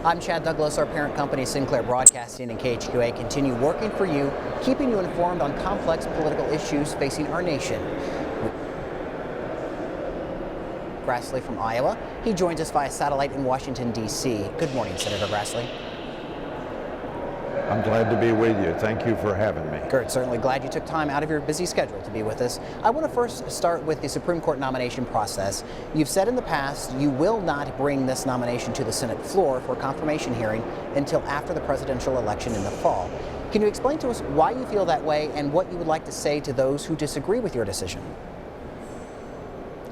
I'm Chad Douglas. Our parent company, Sinclair Broadcasting and KHQA, continue working for you, keeping you informed on complex political issues facing our nation. Grassley from Iowa. He joins us via satellite in Washington, D.C. Good morning, Senator Grassley. I'm glad to be with you. Thank you for having me. Good. Certainly glad you took time out of your busy schedule to be with us. I want to first start with the Supreme Court nomination process. You've said in the past you will not bring this nomination to the Senate floor for a confirmation hearing until after the presidential election in the fall. Can you explain to us why you feel that way and what you would like to say to those who disagree with your decision?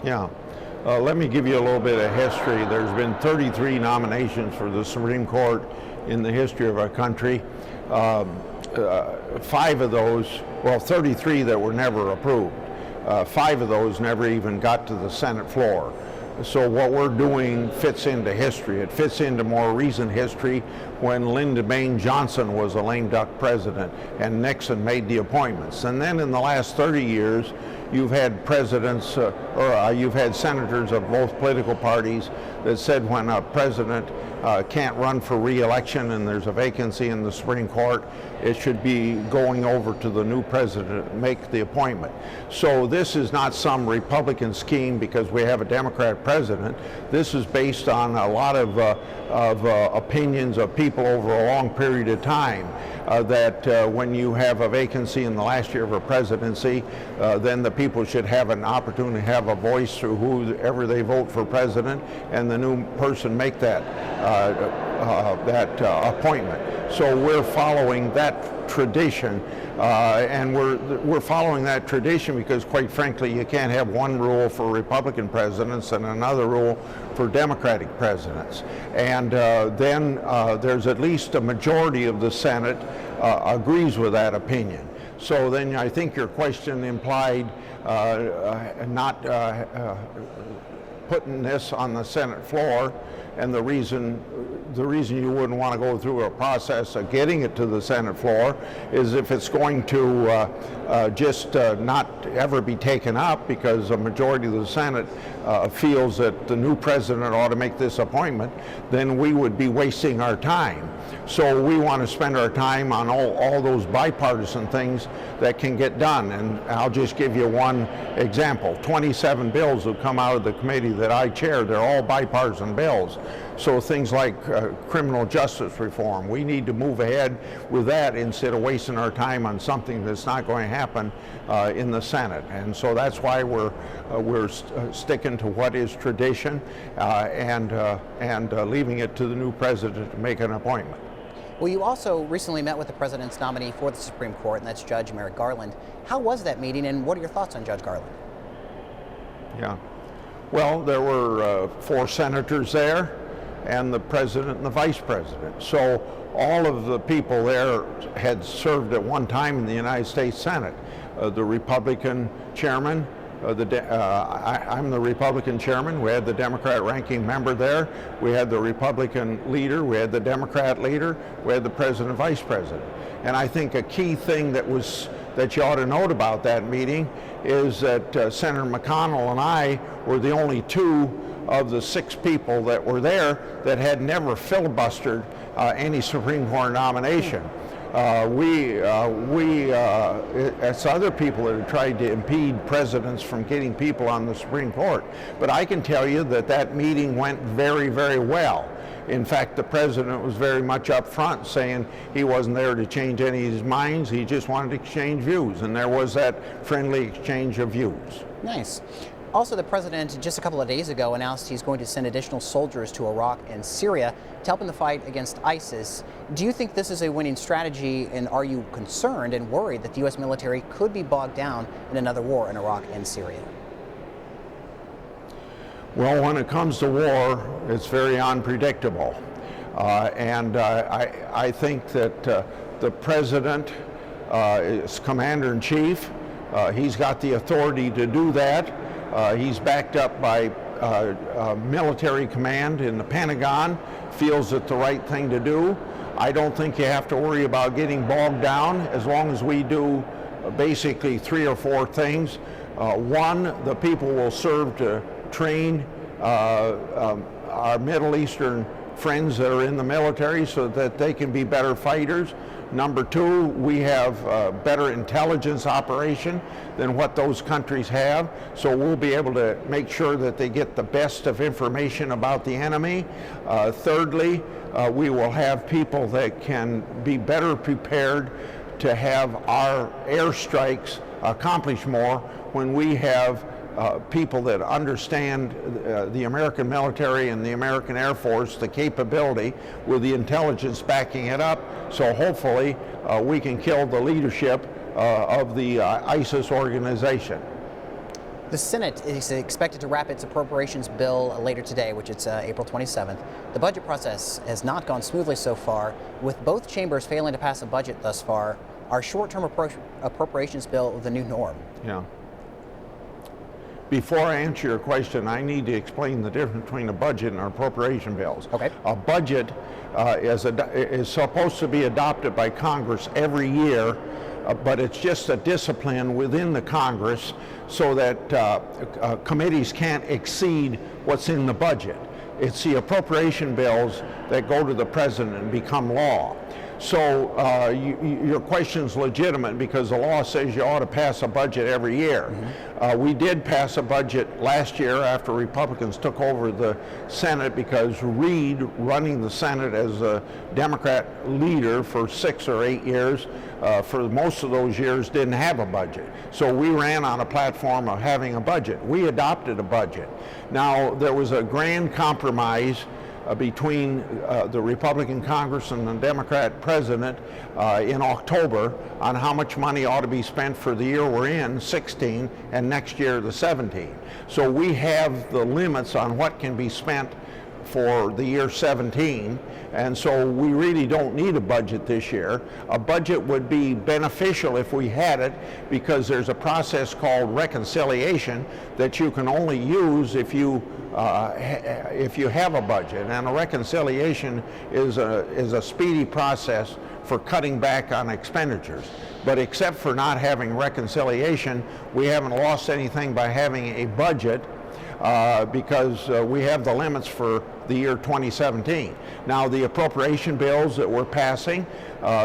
Yeah. Let me give you a little bit of history. There's been 33 nominations for the Supreme Court in the history of our country. 5 of those, well, 33 that were never approved. 5 of those never even got to the Senate floor. So what we're doing fits into history. It fits into more recent history when Lyndon Baines Johnson was a lame duck president and Nixon made the appointments. And then in the last 30 years, you've had presidents, you've had senators of both political parties that said when a president can't run for re-election and there's a vacancy in the Supreme Court, it should be going over to the new president to make the appointment. So this is not some Republican scheme because we have a Democrat president. This is based on a lot of opinions of people over a long period of time that when you have a vacancy in the last year of a presidency, then the people should have an opportunity to have a voice through whoever they vote for president, and the new person make that appointment. So we're following that tradition, and we're following that tradition because, quite frankly, you can't have one rule for Republican presidents and another rule for Democratic presidents. And then there's at least a majority of the Senate agrees with that opinion. So then I think your question implied not putting this on the Senate floor, and the reason you wouldn't want to go through a process of getting it to the Senate floor is if it's going to just not ever be taken up because a majority of the Senate feels that the new president ought to make this appointment, then we would be wasting our time. So we want to spend our time on all those bipartisan things that can get done. And I'll just give you one example. 27 bills have come out of the committee that I chair. They're all bipartisan bills. So things like criminal justice reform, we need to move ahead with that instead of wasting our time on something that's not going to happen in the Senate. And so that's why we're sticking to what is tradition and leaving it to the new president to make an appointment. Well, you also recently met with the president's nominee for the Supreme Court, and that's Judge Merrick Garland. How was that meeting, and what are your thoughts on Judge Garland? Yeah. Well, there were 4 senators there, and the president and the vice president. So all of the people there had served at one time in the United States Senate. The Republican chairman, I'm the Republican chairman. We had the Democrat ranking member there. We had the Republican leader. We had the Democrat leader. We had the president and vice president. And I think a key thing that you ought to note about that meeting is that Senator McConnell and I were the only 2 of the 6 people that were there that had never filibustered any Supreme Court nomination. It's other people that have tried to impede presidents from getting people on the Supreme Court. But I can tell you that meeting went very, very well. In fact, the president was very much up front saying he wasn't there to change any of his minds. He just wanted to exchange views, and there was that friendly exchange of views. Nice. Also, the president just a couple of days ago announced he's going to send additional soldiers to Iraq and Syria to help in the fight against ISIS. Do you think this is a winning strategy, and are you concerned and worried that the U.S. military could be bogged down in another war in Iraq and Syria? Well, when it comes to war, it's very unpredictable. I think that the president is commander-in-chief. He's got the authority to do that. He's backed up by military command in the Pentagon, feels it the right thing to do. I don't think you have to worry about getting bogged down as long as we do basically 3 or 4 things. One, the people will serve to train our Middle Eastern friends that are in the military so that they can be better fighters. Number two, we have better intelligence operation than what those countries have, so we'll be able to make sure that they get the best of information about the enemy. Thirdly, we will have people that can be better prepared to have our airstrikes accomplish more when we have people that understand the American military and the American Air Force, the capability with the intelligence backing it up. So hopefully we can kill the leadership of the ISIS organization. The Senate is expected to wrap its appropriations bill later today, which is April 27th. The budget process has not gone smoothly so far, with both chambers failing to pass a budget thus far. Our short-term appropriations bill the new norm? Yeah. Before I answer your question, I need to explain the difference between a budget and appropriation bills. Okay. A budget is supposed to be adopted by Congress every year, but it's just a discipline within the Congress so that committees can't exceed what's in the budget. It's the appropriation bills that go to the president and become law. So your question's legitimate because the law says you ought to pass a budget every year. Mm-hmm. We did pass a budget last year after Republicans took over the Senate because Reid, running the Senate as a Democrat leader for 6 or 8 years, for most of those years didn't have a budget. So we ran on a platform of having a budget. We adopted a budget. Now there was a grand compromise between the Republican Congress and the Democrat president in October on how much money ought to be spent for the year we're in, 16, and next year, the 17. So we have the limits on what can be spent for the year 17, and so we really don't need a budget this year. A budget would be beneficial if we had it because there's a process called reconciliation that you can only use if you have a budget, and a reconciliation is a speedy process for cutting back on expenditures. But except for not having reconciliation, we haven't lost anything by having a budget because we have the limits for the year 2017. Now the appropriation bills that we're passing,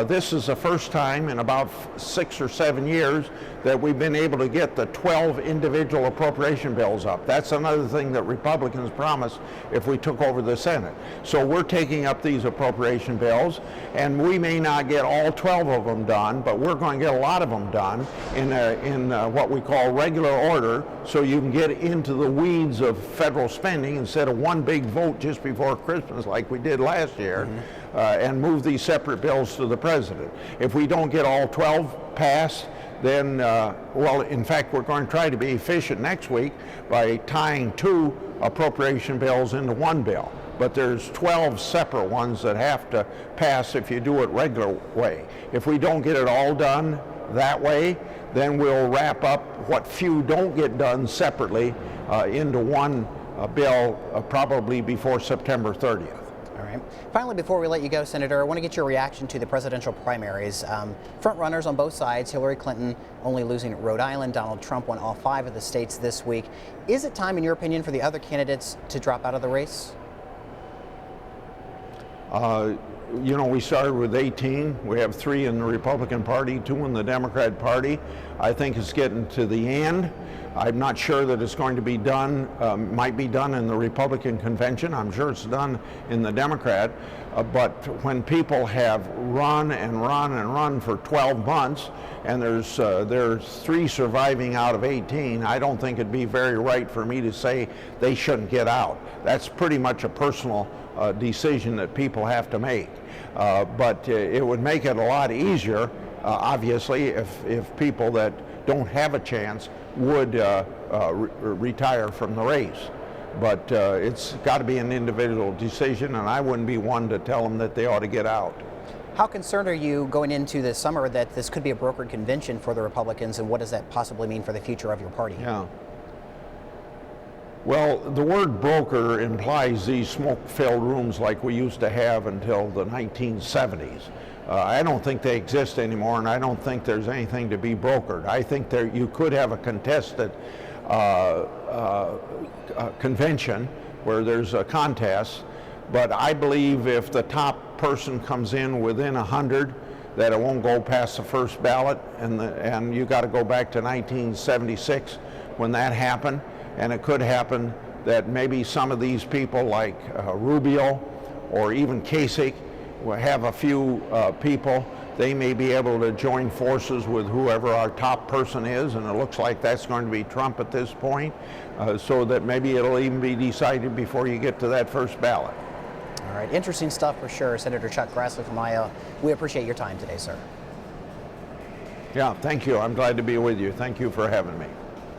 this is the first time in about 6 or 7 years that we've been able to get the 12 individual appropriation bills up. That's another thing that Republicans promised if we took over the Senate. So we're taking up these appropriation bills, and we may not get all 12 of them done, but we're going to get a lot of them done in what we call regular order, so you can get into the weeds of federal spending instead of one big vote just before Christmas like we did last year. Mm-hmm. And move these separate bills to the president. If we don't get all 12 passed, then, well, in fact, we're going to try to be efficient next week by tying 2 appropriation bills into one bill. But there's 12 separate ones that have to pass if you do it regular way. If we don't get it all done that way, then we'll wrap up what few don't get done separately into one bill probably before September 30th. Finally, before we let you go, Senator, I want to get your reaction to the presidential primaries. Front runners on both sides, Hillary Clinton only losing Rhode Island, Donald Trump won all 5 of the states this week. Is it time, in your opinion, for the other candidates to drop out of the race? You know, we started with 18. We have 3 in the Republican Party, 2 in the Democrat Party. I think it's getting to the end. I'm not sure that it's going to be done, might be done in the Republican convention. I'm sure it's done in the Democrat. But when people have run and run and run for 12 months, and there's 3 surviving out of 18, I don't think it'd be very right for me to say they shouldn't get out. That's pretty much a personal decision that people have to make. But it would make it a lot easier, obviously, if people that don't have a chance would retire from the race. But it's got to be an individual decision, and I wouldn't be one to tell them that they ought to get out. How concerned are you going into the summer that this could be a brokered convention for the Republicans, and what does that possibly mean for the future of your party? Yeah. Well, the word broker implies these smoke-filled rooms like we used to have until the 1970s. I don't think they exist anymore, and I don't think there's anything to be brokered. I think you could have a contested convention where there's a contest, But I believe if the top person comes in within 100, that it won't go past the first ballot, and you got to go back to 1976 when that happened, and it could happen that maybe some of these people like Rubio or even Kasich will have a few people. They may be able to join forces with whoever our top person is, and it looks like that's going to be Trump at this point, so that maybe it'll even be decided before you get to that first ballot. All right, interesting stuff for sure. Senator Chuck Grassley from Iowa, we appreciate your time today, sir. Yeah, thank you. I'm glad to be with you. Thank you for having me.